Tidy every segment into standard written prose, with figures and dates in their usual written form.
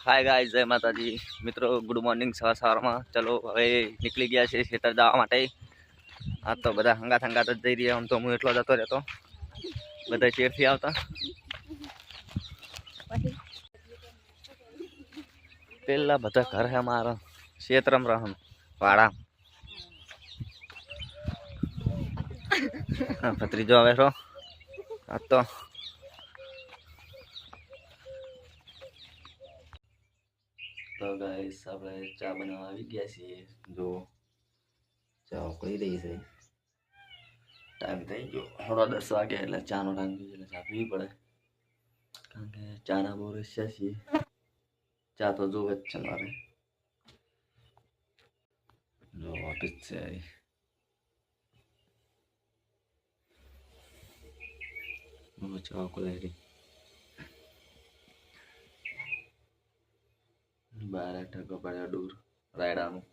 Hi guys, जय माता जी मित्रों, गुड मॉर्निंग। सवार में चलो हवे निकली गया है खेतर जवा माटे। आ तो बधा हंगात हंगात ज जई रह्या। आम तो हूँ एकलो जतो रहतो, बधा चेरथी आवता। पेला बधा घर है मारा क्षेत्रम रहम वाड़ा। भत्रीजो आवे छो। आ तो गाइस આપણે ચા બનાવવા આવી ગયા છીએ। જો ચા ઉકળી રહી છે। ટાઈમ થઈ ગયો 10:30 વાગે, એટલે ચાનો ટાઈમ થઈ ગયો, એટલે ચા પીવી પડે, કારણ કે ચાના બહુ રસ્યા છીએ। ચા તો જોવે જ છે મારે। જો ઓફિસ છે, ચા ઉકળાઈ રહી। 12 ટકો પડ્યા દૂર રાયડાનું।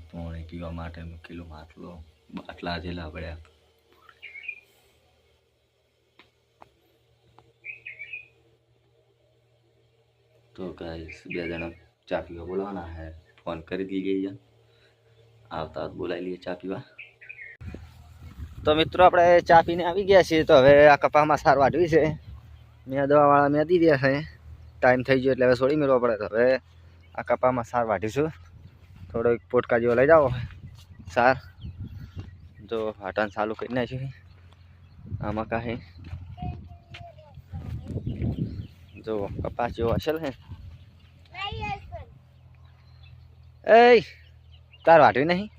પાણી પીવા માટે મૂકેલું માટલો, બાટલા જેલા પડ્યા। तो गाइस બે જણા ચા પીવા બોલાવાના है, फोन કરી દીજે। આવતા બોલાવી લઈએ ચા પીવા। तो मित्रों આપણે ચા પીને આવી ગયા છીએ। તો હવે આ કપામાં સાર વાઢવી છે। મેં દવાવાળા મેં દી રહ્યા છે। ટાઈમ થઈ ગયો એટલે હવે છોડી મેળવો પડે। તો હવે આ કપામાં સાર વાઢીશું। થોડો એક પોટકા જેવો લઈ જાઓ સાર। જો હાટાને ચાલુ કરી નાખ્યું। આમાં કાંઈ જો કપાસ જેવો અસલ હે। એ તાર વાઢવી નહીં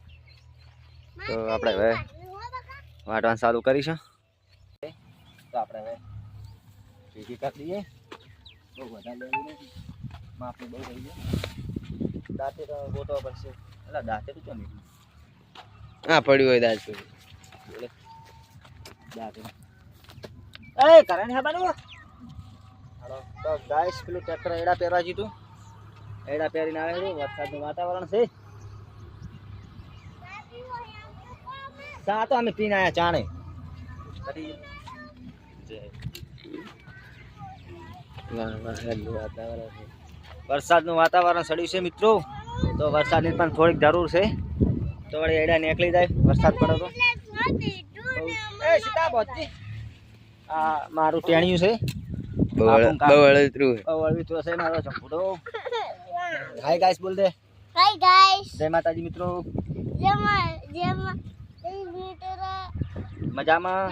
તો આપણે હવે વાઢવાનું ચાલુ કરીશું। તો આપણે હવે ભેગી કરી દઈએ। બહુ વધારે લેવી નથી, માપની બહુ થઈ ગઈ। દાંતે તો ગોતવા પડશે। એટલે દાંતે તો કેમ નીકળ્યું? હા પડ્યું હોય દાંત બોલે દાંતે। એ કરણ હે બનવું હાલો। તો ગાઈસ પેલું ટ્રેક્ટર એડા પહેરવા જીતું, એડા પહેરીને આવે છે। વરસાદનું વાતાવરણ છે। ચા તો અમે પીને આવ્યા ચાણે। વરસાદનું વાતાવરણ સડ્યું છે મિત્રો। તો વરસાદની પણ થોડીક જરૂર છે। તો વળી એડા નીકળી જાય વરસાદ પડે તો। એ સીતા બોધી આ મારું ટેણિયું છે। બવળતરું છે મારો ચંપુડો। હાય ગાઈસ બોલ દે। હાય ગાઈસ, જય માતાજી મિત્રો। જય મજામાં।